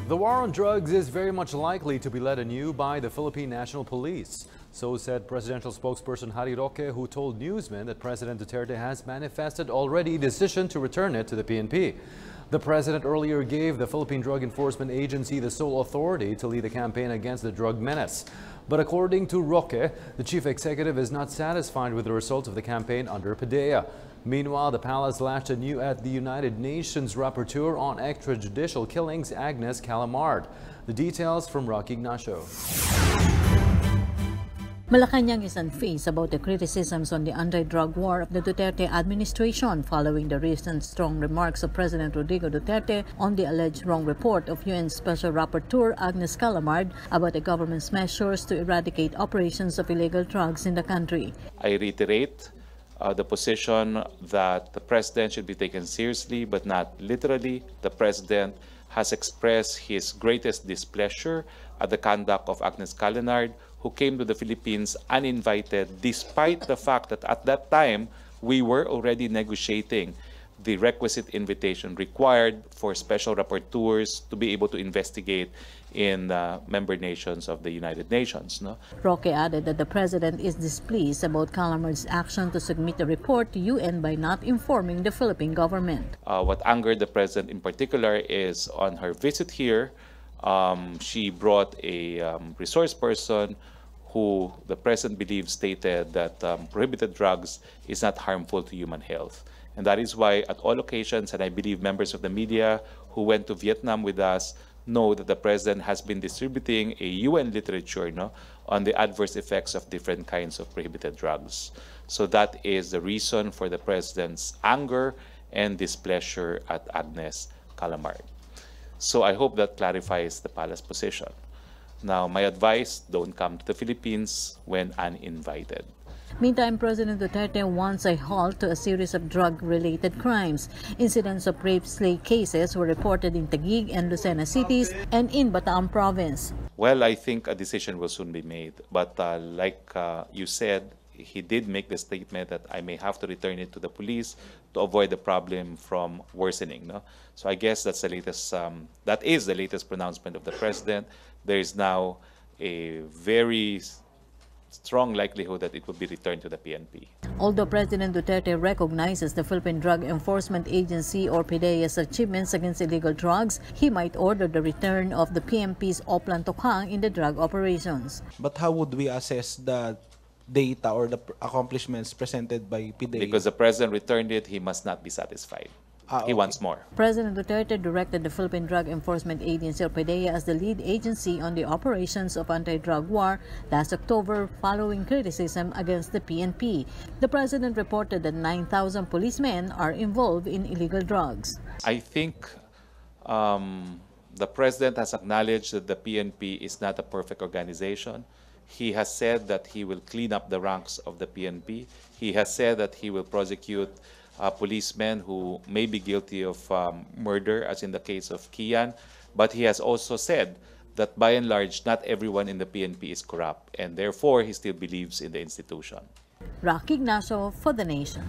The war on drugs is very much likely to be led anew by the Philippine National Police. So said presidential spokesperson Roque, who told newsmen that President Duterte has manifested already decision to return it to the PNP. The president earlier gave the Philippine Drug Enforcement Agency the sole authority to lead the campaign against the drug menace. But according to Roque, the chief executive is not satisfied with the results of the campaign under PDEA. Meanwhile, the palace lashed anew at the United Nations rapporteur on extrajudicial killings, Agnes Calamard. The details from Roque. Malacanang is unfazed about the criticisms on the anti-drug war of the Duterte administration following the recent strong remarks of President Rodrigo Duterte on the alleged wrong report of UN Special Rapporteur Agnes Calamard about the government's measures to eradicate operations of illegal drugs in the country. I reiterate the position that the president should be taken seriously but not literally. The president has expressed his greatest displeasure at the conduct of Agnes Calamard, who came to the Philippines uninvited, despite the fact that at that time we were already negotiating the requisite invitation required for special rapporteurs to be able to investigate in member nations of the United Nations. Roque added that the president is displeased about Calamard's action to submit the report to UN by not informing the Philippine government. What angered the president in particular is on her visit here, she brought a resource person who the president believes stated that prohibited drugs is not harmful to human health. And that is why at all occasions, and I believe members of the media who went to Vietnam with us know that the president has been distributing a UN literature on the adverse effects of different kinds of prohibited drugs. So that is the reason for the president's anger and displeasure at Agnes Calamard. So I hope that clarifies the palace position. Now, my advice, don't come to the Philippines when uninvited. Meantime, President Duterte wants a halt to a series of drug-related crimes. Incidents of rape-slave cases were reported in Taguig and Lucena cities and in Bataan province. Well, I think a decision will soon be made. But like you said, he did make the statement that I may have to return it to the police to avoid the problem from worsening. So I guess that's the latest. That is the latest pronouncement of the president. There is now a very strong likelihood that it will be returned to the PNP. Although President Duterte recognizes the Philippine Drug Enforcement Agency or PDEA's achievements against illegal drugs, he might order the return of the PNP's Oplan Tokhang in the drug operations. But how would we assess the data or the accomplishments presented by PDEA? Because the president returned it, he must not be satisfied. He wants more. President Duterte directed the Philippine Drug Enforcement Agency or PDEA as the lead agency on the operations of anti-drug war last October following criticism against the PNP. The president reported that 9,000 policemen are involved in illegal drugs. I think the president has acknowledged that the PNP is not a perfect organization. He has said that he will clean up the ranks of the PNP. He has said that he will prosecute policemen who may be guilty of murder, as in the case of Kian. But he has also said that by and large, not everyone in the PNP is corrupt, and therefore he still believes in the institution. Roque for The Nation.